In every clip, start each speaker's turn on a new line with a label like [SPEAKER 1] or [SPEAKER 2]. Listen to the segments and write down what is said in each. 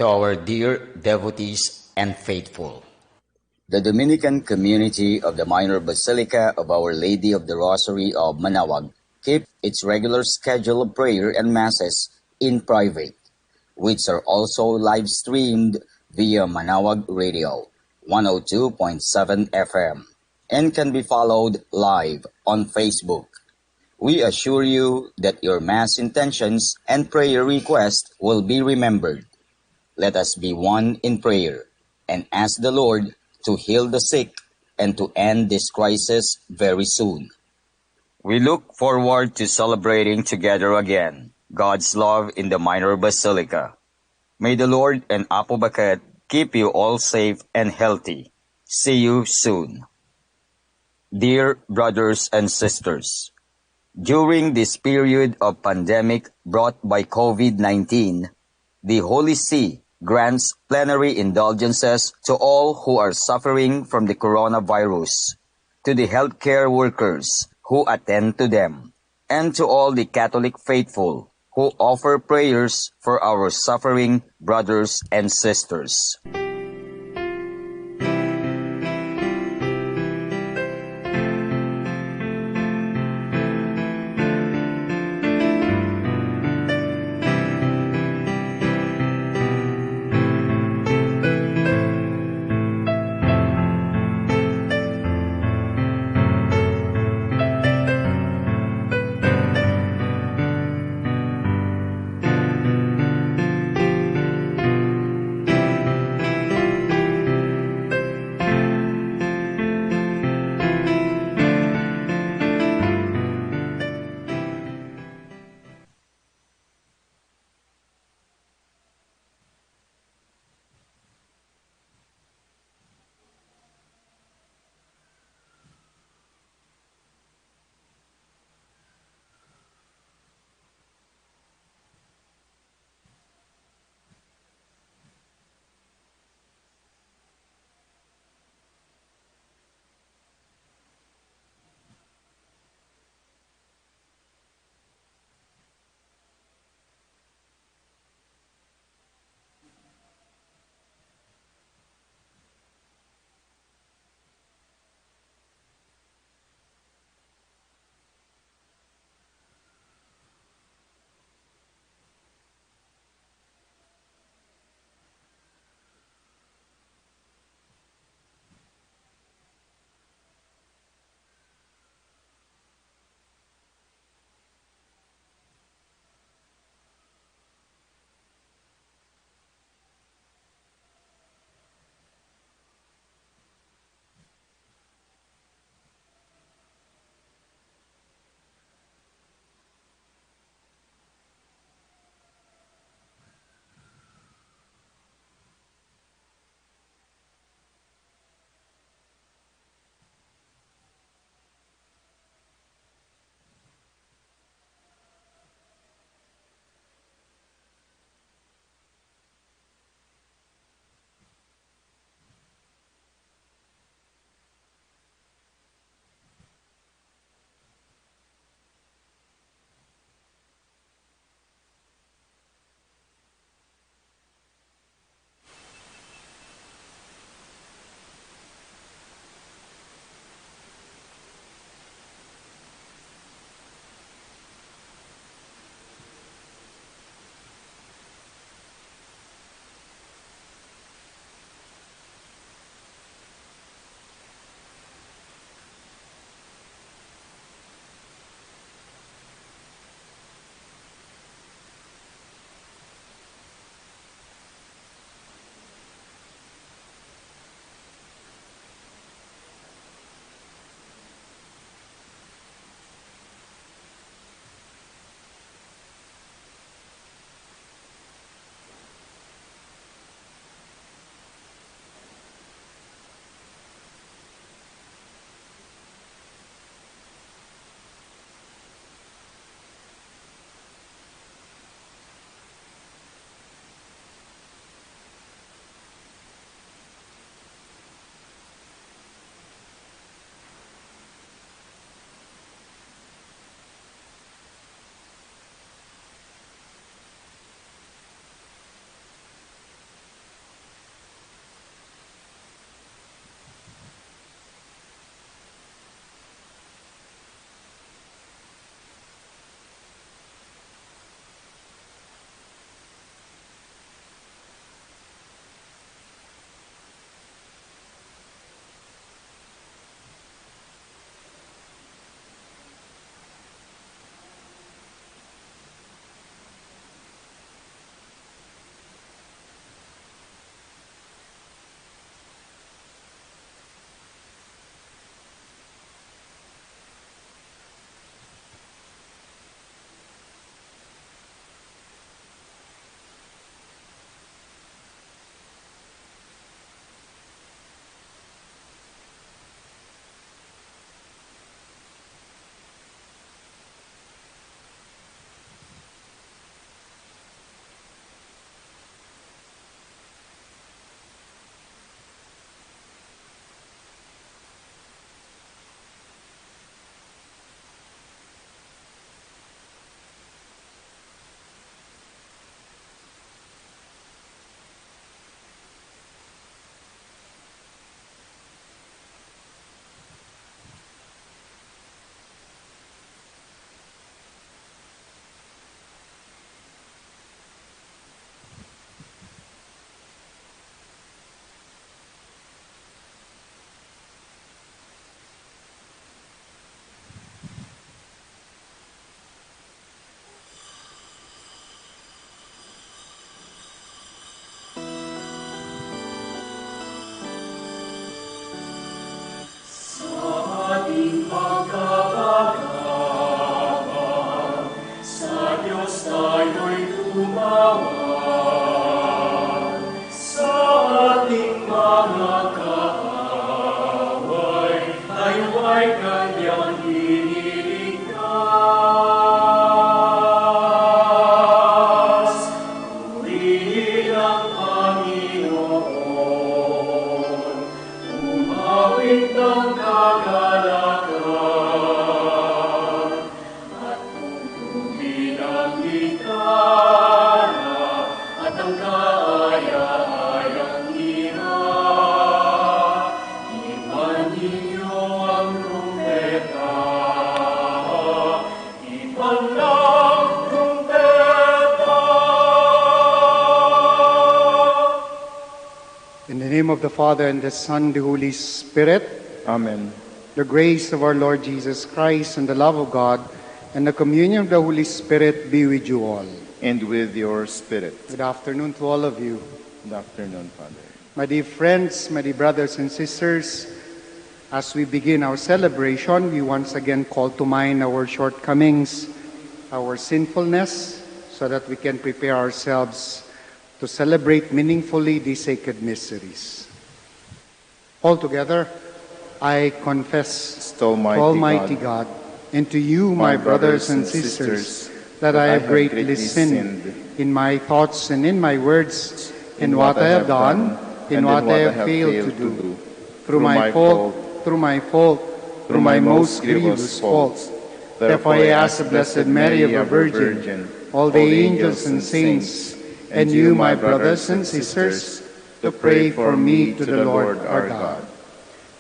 [SPEAKER 1] To our dear devotees and faithful,
[SPEAKER 2] The Dominican community of the Minor Basilica of Our Lady of the Rosary of Manaoag keep its regular schedule of prayer and masses in private, which are also live streamed via Manaoag Radio 102.7 FM and can be followed live on Facebook. We assure you that your Mass intentions and prayer requests will be remembered. Let us be one in prayer and ask the Lord to heal the sick and to end this crisis very soon. We look forward to celebrating together again God's love in the Minor Basilica. May the Lord and Apo Baket keep you all safe and healthy. See you soon. Dear brothers and sisters, during this period of pandemic brought by COVID-19, the Holy See grants plenary indulgences to all who are suffering from the coronavirus, to the healthcare workers who attend to them, and to all the Catholic faithful who offer prayers for our suffering brothers and sisters.
[SPEAKER 3] ating pagkakabang, sa Diyos tayo'y tumawag, sa ating mga kaaway, tayo ay kanyang ililigtas. Purihin ang Panginoon, umawit ng kagalakan, at tugtugin ang gitara at ang kaaya-ayang lira. Iwan ninyo ang trumpeta, iwan ng trumpeta.
[SPEAKER 4] In the name of the Father, and the Son, and the Holy Spirit,
[SPEAKER 5] Amen.
[SPEAKER 4] the grace of our Lord Jesus Christ, and the love of God, and the communion of the Holy Spirit be with you all.
[SPEAKER 5] And with your spirit.
[SPEAKER 4] Good afternoon to all of you.
[SPEAKER 5] Good afternoon, Father.
[SPEAKER 4] My dear friends, my dear brothers and sisters, as we begin our celebration, we once again call to mind our shortcomings, our sinfulness, so that we can prepare ourselves to celebrate meaningfully these sacred mysteries. Altogether, I confess
[SPEAKER 5] To
[SPEAKER 4] Almighty God, and to you, my brothers and sisters, that I have greatly sinned in my thoughts and in my words, in what I have done, in what I have failed to do, through my fault, through my most grievous faults. Therefore I ask the Blessed Mary, ever Virgin, all the angels and saints, and you, my brothers and sisters, to pray for me to the Lord our God.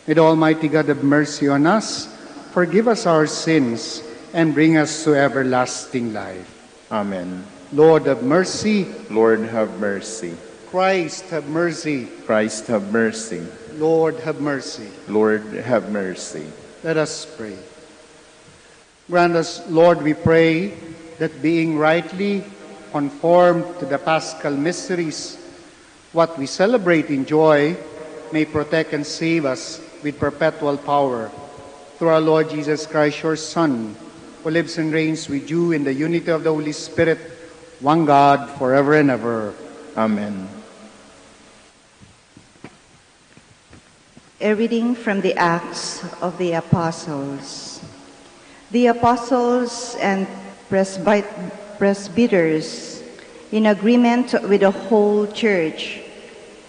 [SPEAKER 4] May the Almighty God have mercy on us, forgive us our sins, and bring us to everlasting life.
[SPEAKER 5] Amen.
[SPEAKER 4] Lord have mercy.
[SPEAKER 5] Lord, have mercy.
[SPEAKER 4] Christ have mercy.
[SPEAKER 5] Christ, have mercy.
[SPEAKER 4] Lord have mercy.
[SPEAKER 5] Lord, have mercy.
[SPEAKER 4] Let us pray. Grant us, Lord, we pray, that being rightly conformed to the Paschal mysteries, what we celebrate in joy may protect and save us with perpetual power. Through our Lord Jesus Christ, your Son, who lives and reigns with you in the unity of the Holy Spirit, one God, forever and ever.
[SPEAKER 5] Amen.
[SPEAKER 6] A reading from the Acts of the Apostles. The apostles and presbyters, in agreement with the whole church,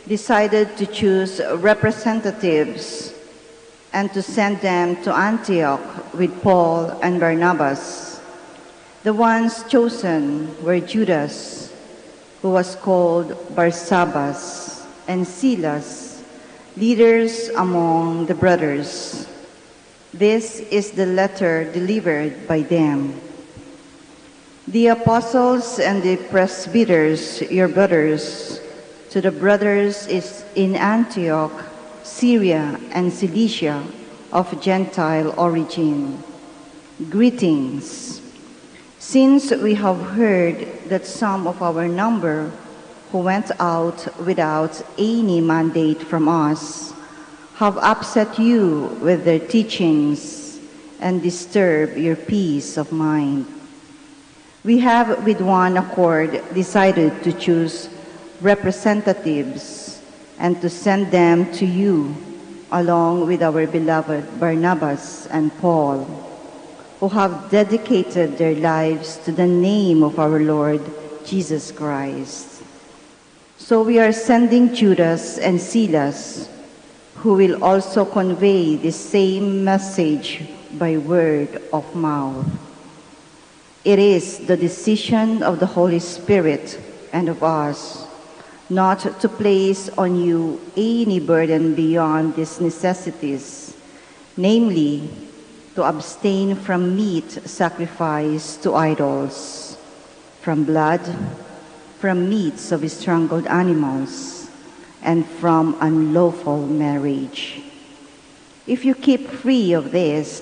[SPEAKER 6] decided to choose representatives and to send them to Antioch with Paul and Barnabas. The ones chosen were Judas, who was called Barsabbas, and Silas, leaders among the brothers. This is the letter delivered by them. The apostles and the presbyters, your brothers, to the brothers is in Antioch, Syria, and Cilicia of Gentile origin. Greetings. Since we have heard that some of our number who went out without any mandate from us have upset you with their teachings and disturbed your peace of mind, we have with one accord decided to choose representatives and to send them to you, along with our beloved Barnabas and Paul, who have dedicated their lives to the name of our Lord Jesus Christ. So we are sending Judas and Silas, who will also convey the same message by word of mouth. It is the decision of the Holy Spirit and of us not to place on you any burden beyond these necessities, namely, to abstain from meat sacrificed to idols, from blood, from meats of strangled animals, and from unlawful marriage. If you keep free of this,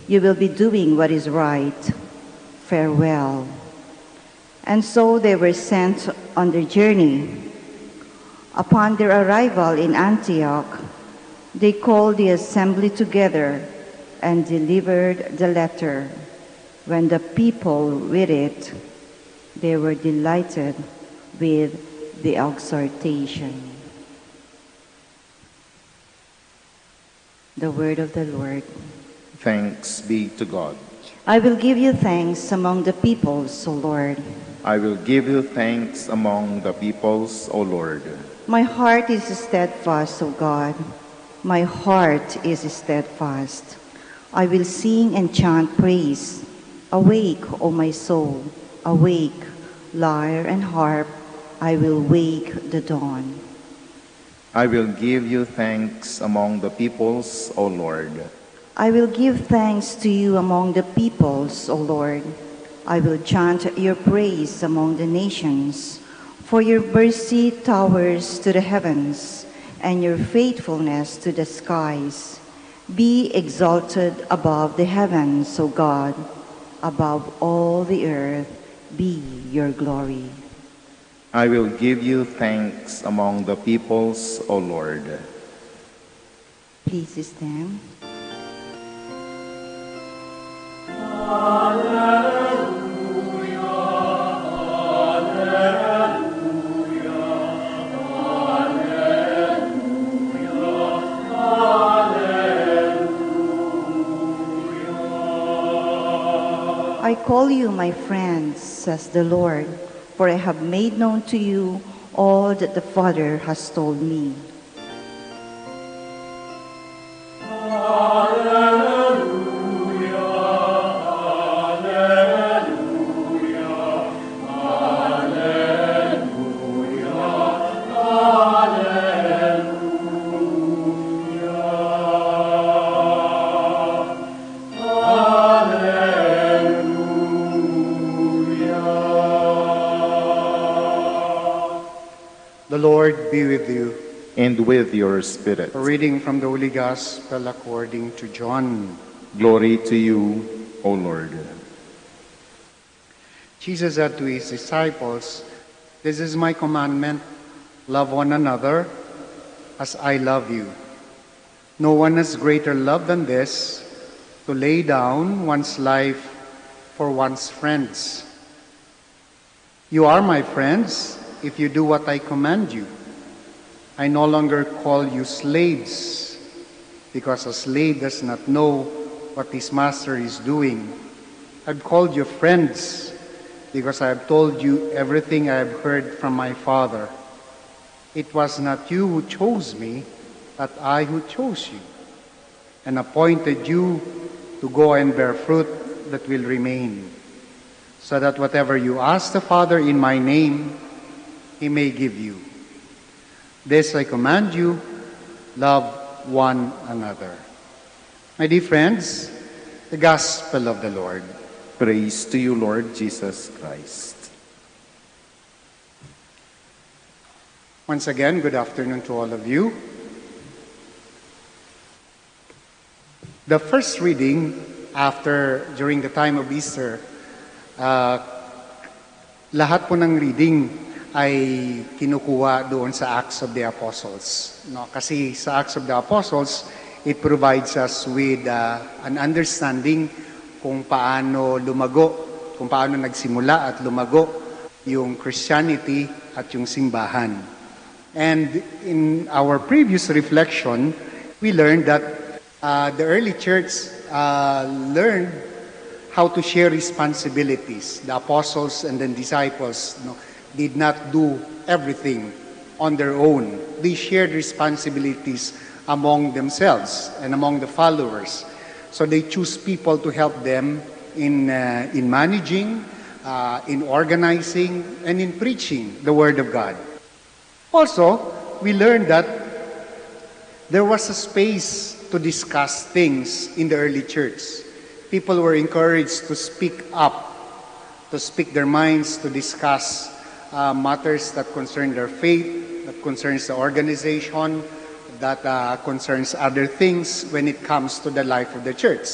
[SPEAKER 6] you will be doing what is right. Farewell. And so they were sent on their journey. Upon their arrival in Antioch, they called the assembly together and delivered the letter. When the people read it, they were delighted with the exhortation. The word of the Lord.
[SPEAKER 5] Thanks be to God.
[SPEAKER 6] I will give you thanks among the peoples, O Lord.
[SPEAKER 5] I will give you thanks among the peoples, O Lord.
[SPEAKER 6] My heart is steadfast, O God. My heart is steadfast. I will sing and chant praise. Awake, O my soul, awake, lyre and harp. I will wake the dawn.
[SPEAKER 5] I will give you thanks among the peoples, O Lord.
[SPEAKER 6] I will give thanks to you among the peoples, O Lord. I will chant your praise among the nations, for your mercy towers to the heavens, and your faithfulness to the skies. Be exalted above the heavens, O God. Above all the earth be your glory.
[SPEAKER 5] I will give you thanks among the peoples, O Lord.
[SPEAKER 6] Please stand. I call you my friends, says the Lord, for I have made known to you all that the Father has told me.
[SPEAKER 4] The Lord be with you.
[SPEAKER 5] And with your spirit.
[SPEAKER 4] A reading from the Holy Gospel according to John.
[SPEAKER 5] Glory to you, O Lord.
[SPEAKER 4] Jesus said to his disciples, "This is my commandment, love one another as I love you. No one has greater love than this, to lay down one's life for one's friends. You are my friends if you do what I command you. I no longer call you slaves, because a slave does not know what his master is doing. I've called you friends, because I have told you everything I have heard from my Father. It was not you who chose me, but I who chose you, and appointed you to go and bear fruit that will remain, so that whatever you ask the Father in my name, He may give you. This I command you, love one another." My dear friends, the Gospel of the Lord.
[SPEAKER 5] Praise to you, Lord Jesus Christ.
[SPEAKER 4] Once again, good afternoon to all of you. The first reading during the time of Easter, lahat po ng reading ay kinukuha doon sa Acts of the Apostles. No? Kasi sa Acts of the Apostles, it provides us with an understanding kung paano nagsimula at lumago yung Christianity at yung simbahan. And in our previous reflection, we learned that the early church learned how to share responsibilities. The apostles and the disciples did not do everything on their own. They shared responsibilities among themselves and among the followers. So they choose people to help them in managing, in organizing, and in preaching the Word of God. Also, we learned that there was a space to discuss things in the early church. People were encouraged to speak up, to speak their minds, to discuss matters that concern their faith, that concerns the organization, that concerns other things when it comes to the life of the church.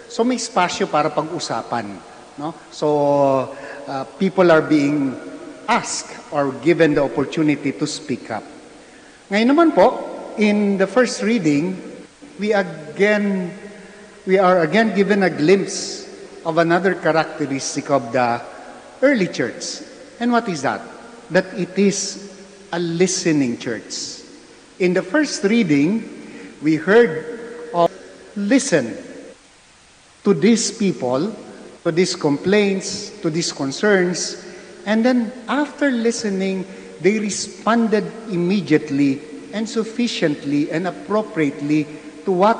[SPEAKER 4] So may espasyo para pag-usapan. No? So people are being asked or given the opportunity to speak up. Ngayon naman po, in the first reading, we again we are again given a glimpse of another characteristic of the early church. And what is that? That it is a listening church. In the first reading, we heard of listen to these people, to these complaints, to these concerns, and then after listening, they responded immediately and sufficiently and appropriately to what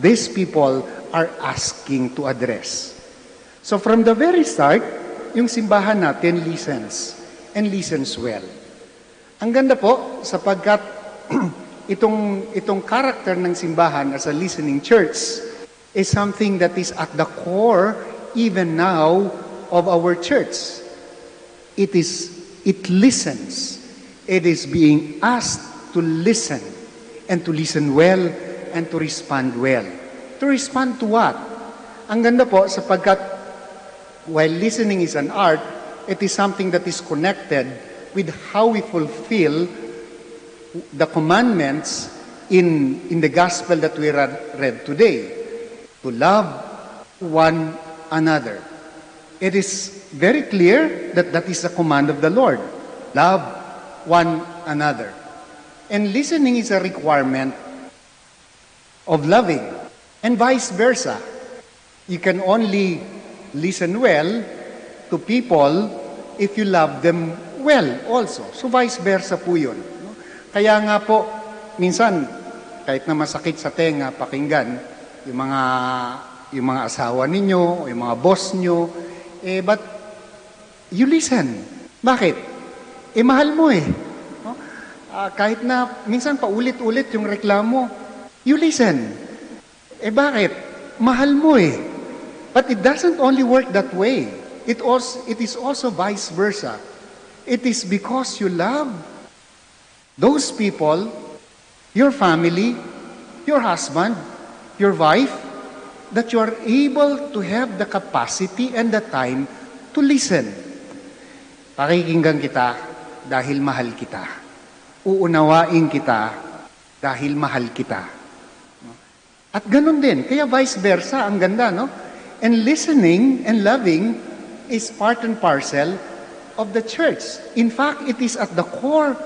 [SPEAKER 4] these people are asking to address. So from the very start, yung simbahan natin listens and listens well. Ang ganda po sapagkat itong character ng simbahan as a listening church is something that is at the core even now of our church. It listens. It is being asked to listen and to listen well and to respond well. To respond to what? Ang ganda po sapagkat while listening is an art, it is something that is connected with how we fulfill the commandments in the gospel that we read today. To love one another. It is very clear that that is the command of the Lord. Love one another. And listening is a requirement of loving. And vice versa. You can only listen well to people if you love them well also. So vice versa po yun. Kaya nga po, minsan, kahit na masakit sa tenga, pakinggan, yung mga asawa ninyo, yung mga boss nyo, but you listen. Bakit? Mahal mo eh. No? Kahit na minsan paulit-ulit yung reklamo, you listen. Bakit? Mahal mo eh. But it doesn't only work that way. It is also vice versa. It is because you love those people, your family, your husband, your wife, that you are able to have the capacity and the time to listen. Pakikinggan kita dahil mahal kita. Uunawain kita dahil mahal kita. At ganun din. Kaya vice versa, ang ganda, no? And listening and loving is part and parcel of the church. In fact, it is at the core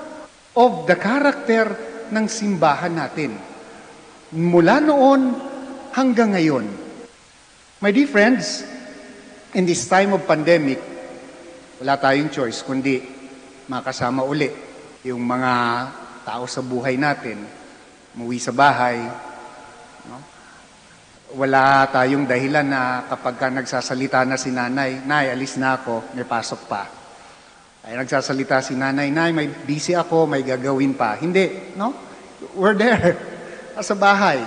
[SPEAKER 4] of the character ng simbahan natin. Mula noon hanggang ngayon. My dear friends, in this time of pandemic, wala tayong choice kundi makasama uli yung mga tao sa buhay natin, umuwi sa bahay. No? Wala tayong dahilan na kapag ka nagsasalita na si nanay, "Nay, alis na ako, may pasok pa." Ay nagsasalita si nanay, "Nay, may busy ako, may gagawin pa." Hindi, no? We're there. Sa bahay.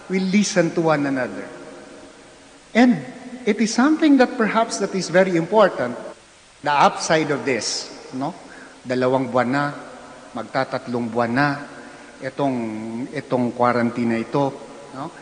[SPEAKER 4] We listen to one another. And it is something that perhaps that is very important. The upside of this, no? 2 buwan na, magtatatlong buwan na, itong quarantine na ito, no?